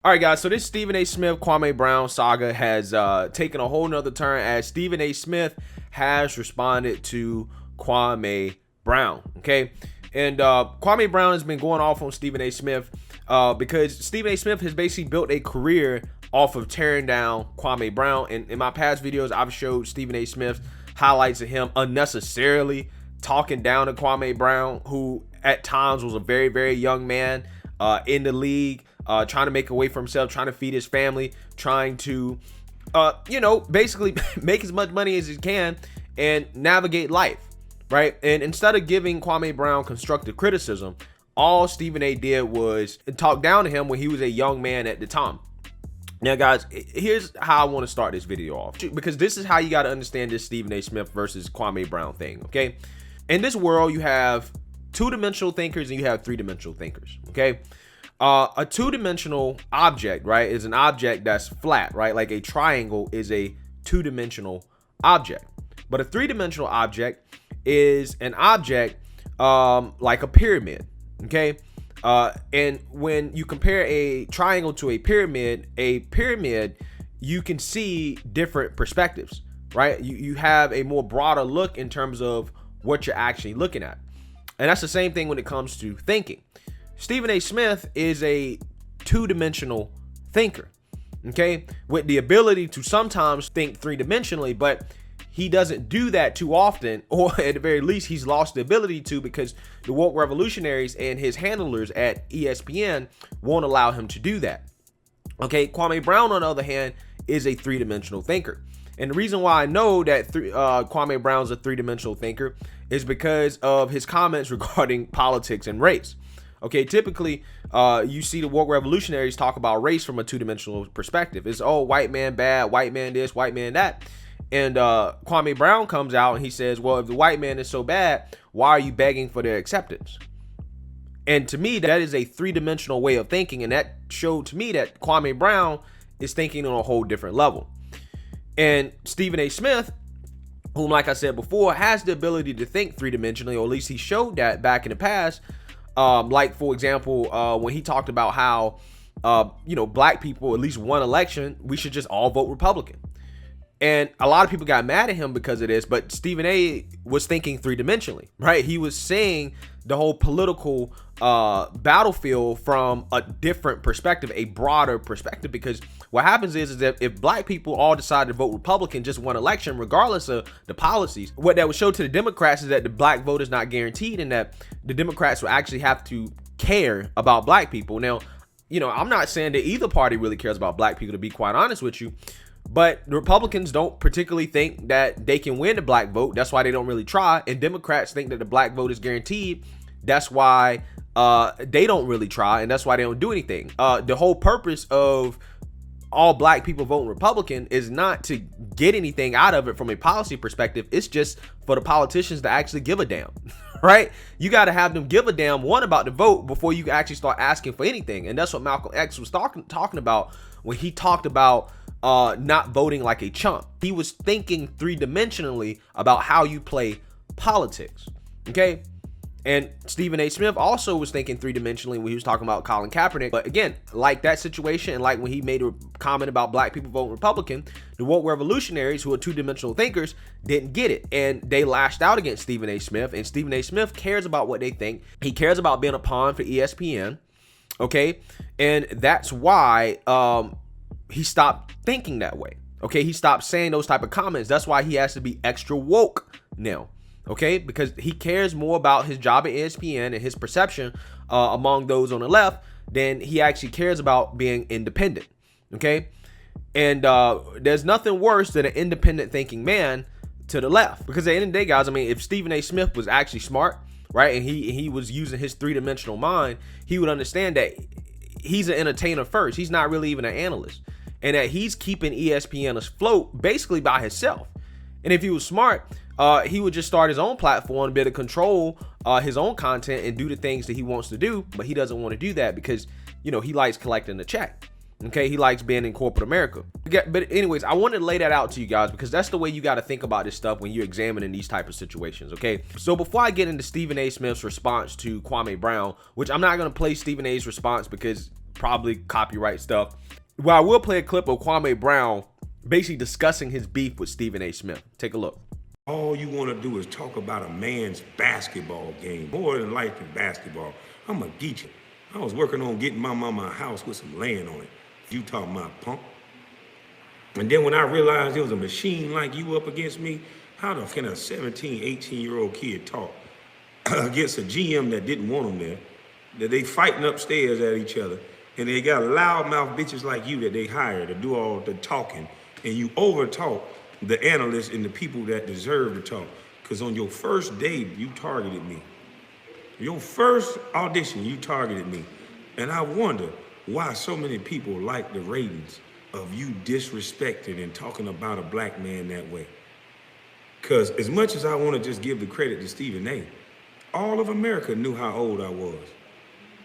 All right, guys, so this Stephen A. Smith, Kwame Brown saga has taken a whole nother turn as Stephen A. Smith has responded to Kwame Brown, okay? And Kwame Brown has been going off on Stephen A. Smith because Stephen A. Smith has basically built a career off of tearing down Kwame Brown. And in my past videos, I've showed Stephen A. Smith highlights of him unnecessarily talking down to Kwame Brown, who at times was a very, very young man in the league, trying to make a way for himself, trying to feed his family, trying to, basically make as much money as he can and navigate life, right? And instead of giving Kwame Brown constructive criticism, all Stephen A did was talk down to him when he was a young man at the time. Now, guys, here's how I want to start this video off, because this is how you got to understand this Stephen A. Smith versus Kwame Brown thing, okay? In this world, you have two-dimensional thinkers and you have three-dimensional thinkers, okay? A two-dimensional object, right, is an object that's flat, right? Like a triangle is a two-dimensional object. But a three-dimensional object is an object like a pyramid, okay? And when you compare a triangle to a pyramid, you can see different perspectives, right? You have a more broader look in terms of what you're actually looking at. And that's the same thing when it comes to thinking. Stephen A. Smith is a two-dimensional thinker, okay, with the ability to sometimes think three-dimensionally, but he doesn't do that too often, or at the very least, he's lost the ability to, because the woke revolutionaries and his handlers at ESPN won't allow him to do that. Okay, Kwame Brown, on the other hand, is a three-dimensional thinker. And the reason why I know that Kwame Brown's a three-dimensional thinker is because of his comments regarding politics and race. Okay, typically, you see the woke revolutionaries talk about race from a two-dimensional perspective. It's, oh, white man bad, white man this, white man that. And Kwame Brown comes out and he says, well, if the white man is so bad, why are you begging for their acceptance? And to me, that is a three-dimensional way of thinking. And that showed to me that Kwame Brown is thinking on a whole different level. And Stephen A. Smith, whom, like I said before, has the ability to think three-dimensionally, or at least he showed that back in the past. Like, for example, when he talked about how, black people, at least one election, we should just all vote Republican. And a lot of people got mad at him because of this, but Stephen A. was thinking three-dimensionally, right? He was seeing the whole political battlefield from a different perspective, a broader perspective, because what happens is that if black people all decide to vote Republican just one election, regardless of the policies, what that would show to the Democrats is that the black vote is not guaranteed and that the Democrats will actually have to care about black people. Now, I'm not saying that either party really cares about black people, to be quite honest with you. But the Republicans don't particularly think that they can win the black vote. That's why they don't really try. And Democrats think that the black vote is guaranteed. That's why they don't really try. And that's why they don't do anything. The whole purpose of all black people voting Republican is not to get anything out of it from a policy perspective. It's just for the politicians to actually give a damn, right? You got to have them give a damn, one, about the vote before you actually start asking for anything. And that's what Malcolm X was talking about when he talked about not voting like a chump. He was thinking three-dimensionally about how you play politics, okay? And Stephen A. Smith also was thinking three-dimensionally when he was talking about Colin Kaepernick. But again, like that situation, and like when he made a comment about black people voting Republican, the woke revolutionaries, who are two-dimensional thinkers, didn't get it. And they lashed out against Stephen A. Smith. And Stephen A. Smith cares about what they think. He cares about being a pawn for ESPN, okay? And that's why he stopped thinking that way, okay? He stopped saying those type of comments. That's why he has to be extra woke now, okay? Because he cares more about his job at ESPN and his perception among those on the left than he actually cares about being independent, okay? And there's nothing worse than an independent thinking man to the left, because at the end of the day, guys, I mean, if Stephen A. Smith was actually smart, right, and he was using his three-dimensional mind, he would understand that he's an entertainer first. He's not really even an analyst. And that he's keeping ESPN afloat basically by himself. And if he was smart, he would just start his own platform, be able to control his own content and do the things that he wants to do. But he doesn't want to do that because, he likes collecting the check. Okay, he likes being in corporate America. But anyways, I wanted to lay that out to you guys because that's the way you got to think about this stuff when you're examining these type of situations, okay? So before I get into Stephen A. Smith's response to Kwame Brown, which I'm not going to play Stephen A.'s response because probably copyright stuff. Well, I will play a clip of Kwame Brown basically discussing his beef with Stephen A. Smith. Take a look. All you want to do is talk about a man's basketball game. More than life than basketball. I'm a geek. I was working on getting my mama a house with some land on it. You talking about punk? And then when I realized there was a machine like you up against me, how the can a 17, 18-year-old kid talk against a GM that didn't want them there, that they fighting upstairs at each other, and they got loudmouth bitches like you that they hire to do all the talking, and you over-talk the analysts and the people that deserve to talk. Because on your first day, you targeted me. Your first audition, you targeted me. And I wonder why so many people like the ratings of you disrespecting and talking about a black man that way. Because as much as I want to just give the credit to Stephen A., all of America knew how old I was.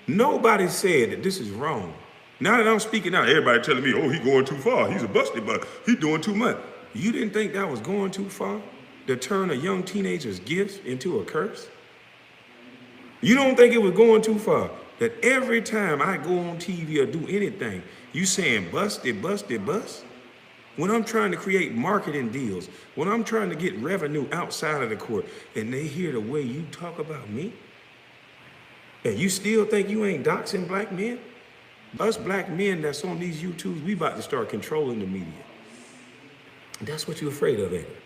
Nobody said that this is wrong. Now that I'm speaking out, everybody telling me, oh, he's going too far. He's a busted, but he's doing too much. You didn't think that was going too far? To turn a young teenager's gifts into a curse? You don't think it was going too far? That every time I go on TV or do anything, you saying busted, busted, bust? When I'm trying to create marketing deals, when I'm trying to get revenue outside of the court, and they hear the way you talk about me, and you still think you ain't doxing black men? Us black men that's on these YouTubes, we about to start controlling the media. That's what you're afraid of, ain't it?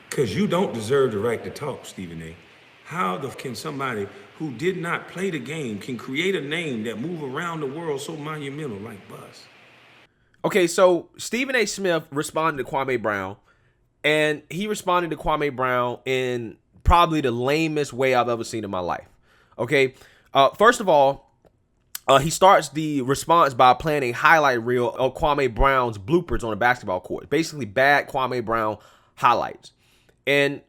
Because you don't deserve the right to talk, Stephen A. How can somebody who did not play the game can create a name that move around the world so monumental like Buzz? Okay, so Stephen A. Smith responded to Kwame Brown, and he responded to Kwame Brown in probably the lamest way I've ever seen in my life. Okay, first of all, he starts the response by playing a highlight reel of Kwame Brown's bloopers on a basketball court. Basically, bad Kwame Brown highlights. And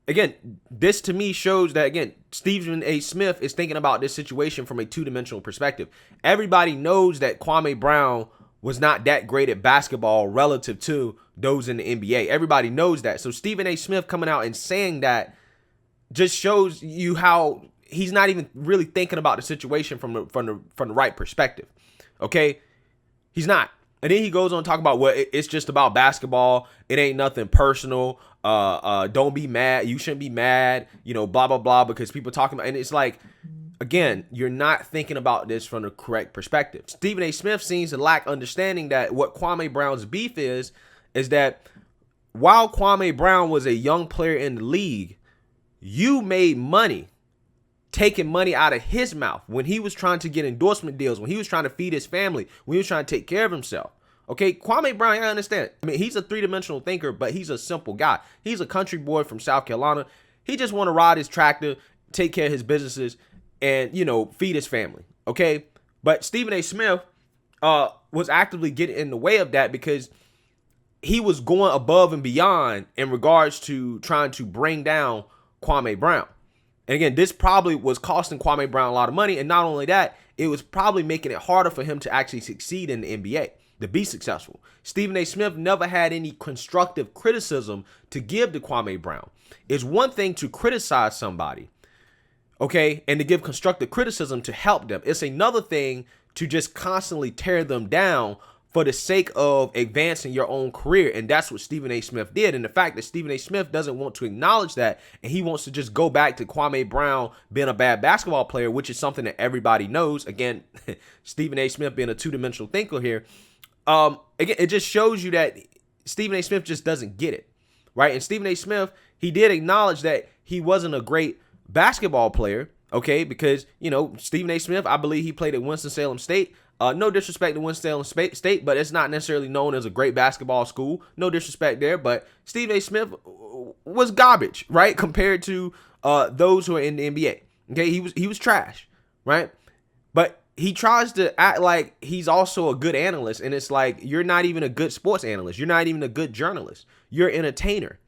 again, this to me shows that, again, Stephen A. Smith is thinking about this situation from a two-dimensional perspective. Everybody knows that Kwame Brown was not that great at basketball relative to those in the NBA. Everybody knows that. So Stephen A. Smith coming out and saying that just shows you how he's not even really thinking about the situation from the right perspective. Okay? He's not. And then he goes on to talk about, well, it's just about basketball. It ain't nothing personal. Don't be mad. You shouldn't be mad. You know, blah, blah, blah, because people talking about, and it's like, again, you're not thinking about this from the correct perspective. Stephen A. Smith seems to lack understanding that what Kwame Brown's beef is that while Kwame Brown was a young player in the league, you made money taking money out of his mouth when he was trying to get endorsement deals, when he was trying to feed his family, when he was trying to take care of himself. Okay, Kwame Brown, I understand. I mean, he's a three-dimensional thinker, but he's a simple guy. He's a country boy from South Carolina. He just want to ride his tractor, take care of his businesses, and, you know, feed his family. Okay, but Stephen A. Smith was actively getting in the way of that because he was going above and beyond in regards to trying to bring down Kwame Brown. And again, this probably was costing Kwame Brown a lot of money. And not only that, it was probably making it harder for him to actually succeed in the NBA, to be successful. Stephen A. Smith never had any constructive criticism to give to Kwame Brown. It's one thing to criticize somebody, okay, and to give constructive criticism to help them. It's another thing to just constantly tear them down for the sake of advancing your own career. And that's what Stephen A. Smith did. And the fact that Stephen A. Smith doesn't want to acknowledge that, and he wants to just go back to Kwame Brown being a bad basketball player, which is something that everybody knows. Again, Stephen A. Smith being a two-dimensional thinker here. Again, it just shows you that Stephen A. Smith just doesn't get it, right? And Stephen A. Smith, he did acknowledge that he wasn't a great basketball player, okay, because, you know, Stephen A. Smith, I believe he played at Winston-Salem State. No disrespect to Winston-Salem State, but it's not necessarily known as a great basketball school. No disrespect there, but Stephen A. Smith was garbage, right, compared to those who are in the NBA. Okay, he was trash, right? But he tries to act like he's also a good analyst, and it's like, you're not even a good sports analyst. You're not even a good journalist. You're an entertainer,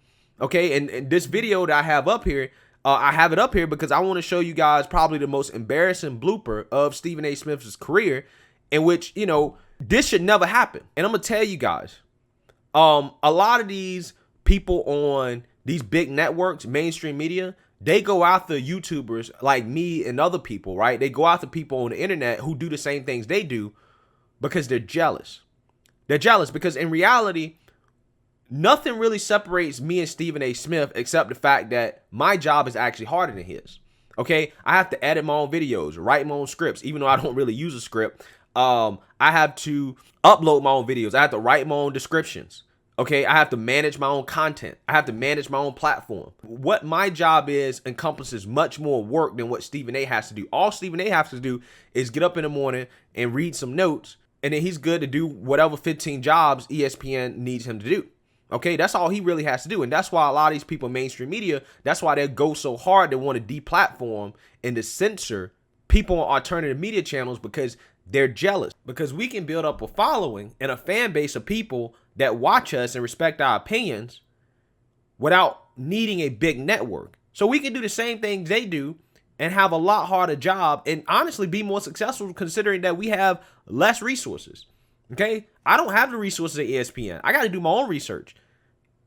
okay? And this video that I have up here, I have it up here because I want to show you guys probably the most embarrassing blooper of Stephen A. Smith's career, in which, you know, this should never happen. And I'm going to tell you guys, a lot of these people on these big networks, mainstream media, they go after YouTubers like me and other people, right? They go after people on the internet who do the same things they do because they're jealous. They're jealous because in reality, nothing really separates me and Stephen A. Smith except the fact that my job is actually harder than his. Okay, I have to edit my own videos, write my own scripts, even though I don't really use a script. I have to upload my own videos. I have to write my own descriptions. Okay, I have to manage my own content. I have to manage my own platform. What my job is encompasses much more work than what Stephen A. has to do. All Stephen A. has to do is get up in the morning and read some notes, and then he's good to do whatever 15 jobs ESPN needs him to do. Okay, that's all he really has to do. And that's why a lot of these people in mainstream media, that's why they go so hard. They want to deplatform and to censor people on alternative media channels because they're jealous. Because we can build up a following and a fan base of people that watch us and respect our opinions without needing a big network. So we can do the same things they do and have a lot harder job and honestly be more successful considering that we have less resources. Okay, I don't have the resources at ESPN. I got to do my own research.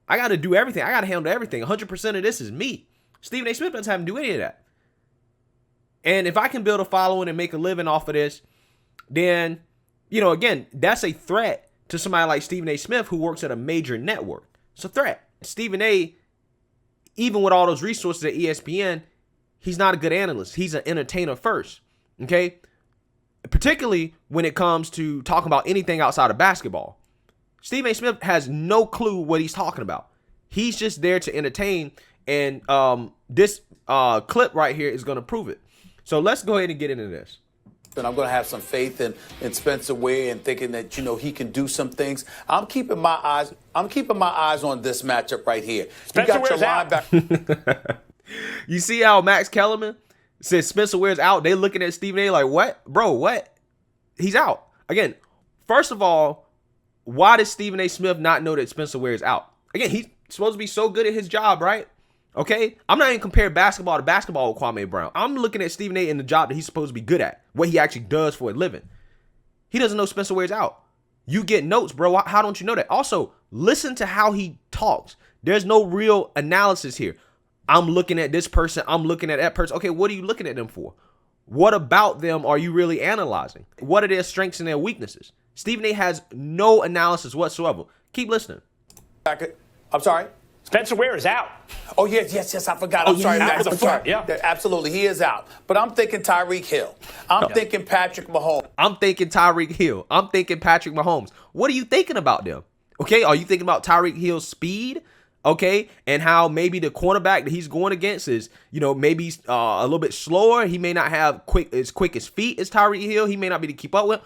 I got to do everything. I got to handle everything. 100% of this is me. Stephen A. Smith doesn't have to do any of that. And if I can build a following and make a living off of this, then, again, that's a threat to somebody like Stephen A. Smith who works at a major network. It's a threat. Stephen A., even with all those resources at ESPN, he's not a good analyst. He's an entertainer first. Okay? Particularly when it comes to talking about anything outside of basketball. Stephen A. Smith has no clue what he's talking about. He's just there to entertain, and this clip right here is going to prove it. So let's go ahead and get into this. And I'm going to have some faith in Spencer Ware and thinking that, he can do some things. I'm keeping my eyes on this matchup right here. Spencer Ware's out. You see how Max Kellerman says Spencer Ware's out? They looking at Stephen A. like, what? Bro, what? He's out. Again, first of all, why does Stephen A. Smith not know that Spencer Ware is out? Again, he's supposed to be so good at his job, right? Okay? I'm not even comparing basketball to basketball with Kwame Brown. I'm looking at Stephen A. in the job that he's supposed to be good at, what he actually does for a living. He doesn't know Spencer Ware's out. You get notes, bro. How don't you know that? Also, listen to how he talks. There's no real analysis here. I'm looking at this person. I'm looking at that person. Okay, what are you looking at them for? What about them are you really analyzing? What are their strengths and their weaknesses? Stephen A. has no analysis whatsoever. Keep listening. I'm sorry? Spencer Ware is out. Oh, yes, I forgot. I'm sorry, Max. I'm sorry. Yeah. Absolutely, he is out. But I'm thinking Tyreek Hill. I'm thinking Patrick Mahomes. I'm thinking Tyreek Hill. I'm thinking Patrick Mahomes. What are you thinking about them? Okay, are you thinking about Tyreek Hill's speed? Okay, and how maybe the cornerback that he's going against is, maybe a little bit slower. He may not have as quick as feet as Tyreek Hill. He may not be to keep up with.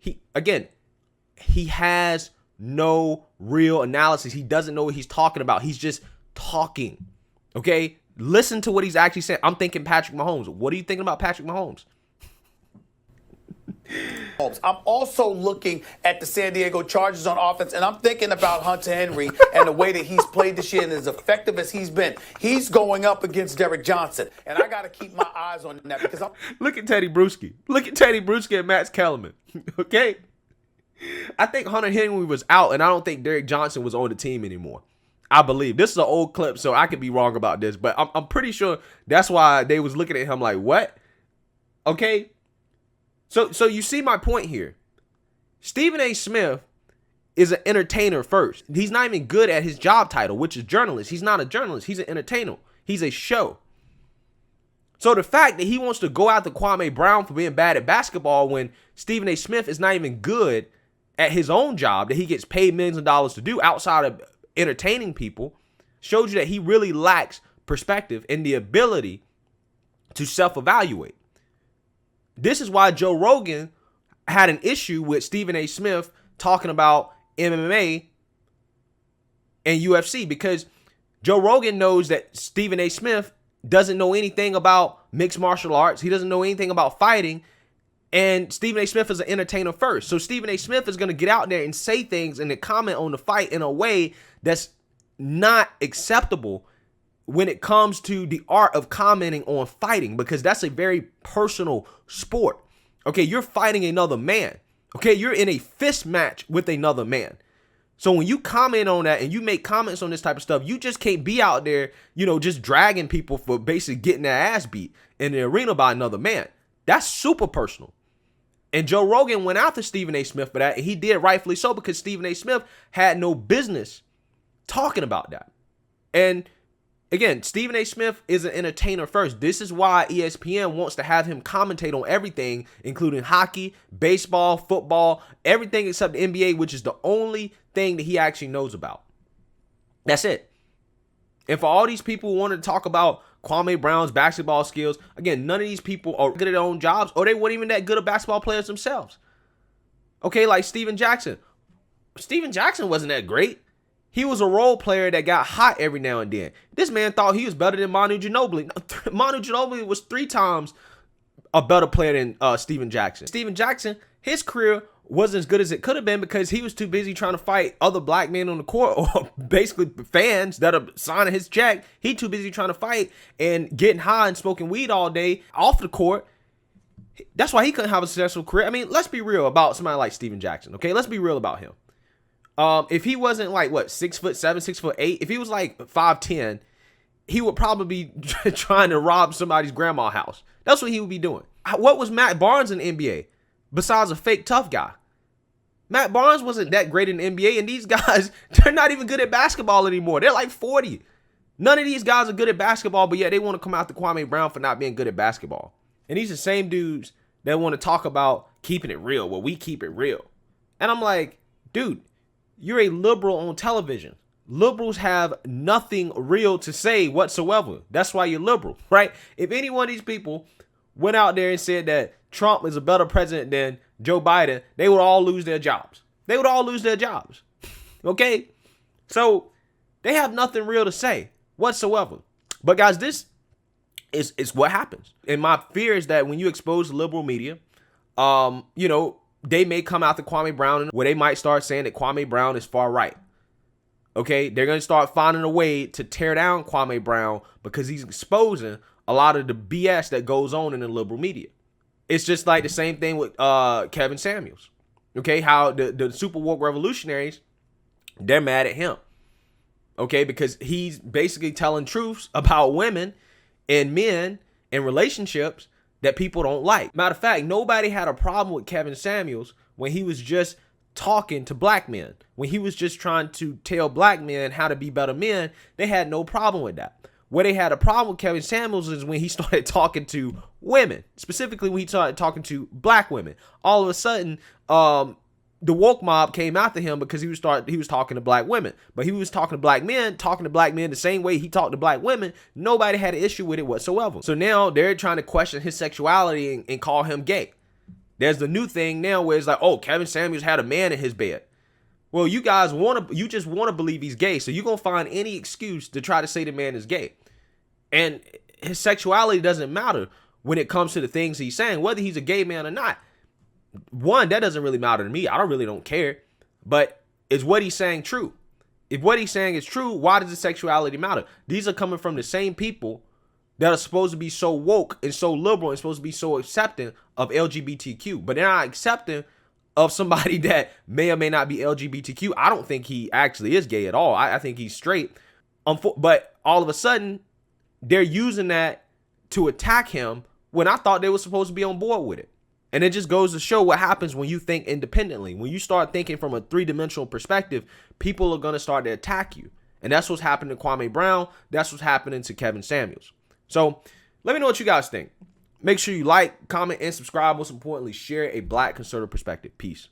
He has no real analysis. He doesn't know what he's talking about. He's just talking. Okay, listen to what he's actually saying. I'm thinking Patrick Mahomes. What are you thinking about Patrick Mahomes? I'm also looking at the San Diego Chargers on offense, and I'm thinking about Hunter Henry and the way that he's played this year and as effective as he's been. He's going up against Derek Johnson, and I got to keep my eyes on that because Look at Teddy Bruschi. Look at Teddy Bruschi and Max Kellerman. Okay? I think Hunter Henry was out, and I don't think Derek Johnson was on the team anymore. I believe. This is an old clip, so I could be wrong about this, but I'm pretty sure that's why they was looking at him like, what? Okay? So you see my point here. Stephen A. Smith is an entertainer first. He's not even good at his job title, which is journalist. He's not a journalist. He's an entertainer. He's a show. So the fact that he wants to go after Kwame Brown for being bad at basketball when Stephen A. Smith is not even good at his own job that he gets paid millions of dollars to do outside of entertaining people shows you that he really lacks perspective and the ability to self-evaluate. This is why Joe Rogan had an issue with Stephen A. Smith talking about MMA and UFC because Joe Rogan knows that Stephen A. Smith doesn't know anything about mixed martial arts. He doesn't know anything about fighting. And Stephen A. Smith is an entertainer first. So Stephen A. Smith is going to get out there and say things and to comment on the fight in a way that's not acceptable when it comes to the art of commenting on fighting, because that's a very personal sport. Okay, you're fighting another man. Okay, you're in a fist match with another man. So when you comment on that and you make comments on this type of stuff, you just can't be out there, just dragging people for basically getting their ass beat in the arena by another man. That's super personal. And Joe Rogan went after Stephen A. Smith for that, and he did rightfully so, because Stephen A. Smith had no business talking about that. And again, Stephen A. Smith is an entertainer first. This is why ESPN wants to have him commentate on everything, including hockey, baseball, football, everything except the NBA, which is the only thing that he actually knows about. That's it. And for all these people who wanted to talk about Kwame Brown's basketball skills, again, none of these people are good at their own jobs, or they weren't even that good of basketball players themselves. Okay, like Steven Jackson. Steven Jackson wasn't that great. He was a role player that got hot every now and then. This man thought he was better than Manu Ginobili. Manu Ginobili was 3 times a better player than Steven Jackson. Steven Jackson, his career wasn't as good as it could have been because he was too busy trying to fight other black men on the court, or basically fans that are signing his check. He too busy trying to fight and getting high and smoking weed all day off the court. That's why he couldn't have a successful career. I mean, let's be real about somebody like Steven Jackson, okay? Let's be real about him. If he wasn't like, 6'7", 6'8", if he was like 5'10", he would probably be trying to rob somebody's grandma's house. That's what he would be doing. What was Matt Barnes in the NBA besides a fake tough guy? Matt Barnes wasn't that great in the NBA, and these guys, they're not even good at basketball anymore. They're like 40. None of these guys are good at basketball, but yet they want to come out to Kwame Brown for not being good at basketball. And these are the same dudes that want to talk about keeping it real. Well, we keep it real. And I'm like, dude, you're a liberal on television. Liberals have nothing real to say whatsoever. That's why you're liberal, right? If any one of these people went out there and said that Trump is a better president than Joe Biden, they would all lose their jobs. They would all lose their jobs. Okay? So they have nothing real to say whatsoever. But guys, this is what happens. And my fear is that when you expose the liberal media, they may come out to Kwame Brown where they might start saying that Kwame Brown is far right. Okay? They're going to start finding a way to tear down Kwame Brown because he's exposing a lot of the BS that goes on in the liberal media. It's just like the same thing with Kevin Samuels. Okay? How the super woke revolutionaries, they're mad at him. Okay? Because he's basically telling truths about women and men and relationships that people don't like. Matter of fact, nobody had a problem with Kevin Samuels when he was just talking to black men. When he was just trying to tell black men how to be better men, they had no problem with that. Where they had a problem with Kevin Samuels is when he started talking to women, specifically when he started talking to black women. All of a sudden, the woke mob came after him because he was talking to black women. But he was talking to black men the same way he talked to black women. Nobody had an issue with it whatsoever. So now they're trying to question his sexuality and call him gay. There's the new thing now where it's like, oh, Kevin Samuels had a man in his bed. Well, you guys you just want to believe he's gay. So you're going to find any excuse to try to say the man is gay. And his sexuality doesn't matter when it comes to the things he's saying, whether he's a gay man or not. One, that doesn't really matter to me. I don't care. But is what he's saying true? If what he's saying is true, why does the sexuality matter? These are coming from the same people that are supposed to be so woke and so liberal and supposed to be so accepting of LGBTQ. But they're not accepting of somebody that may or may not be LGBTQ. I don't think he actually is gay at all. I think he's straight. But all of a sudden, they're using that to attack him when I thought they were supposed to be on board with it. And it just goes to show what happens when you think independently. When you start thinking from a 3-dimensional perspective, people are going to start to attack you. And that's what's happening to Kwame Brown. That's what's happening to Kevin Samuels. So let me know what you guys think. Make sure you like, comment, and subscribe. Most importantly, share a black conservative perspective. Peace.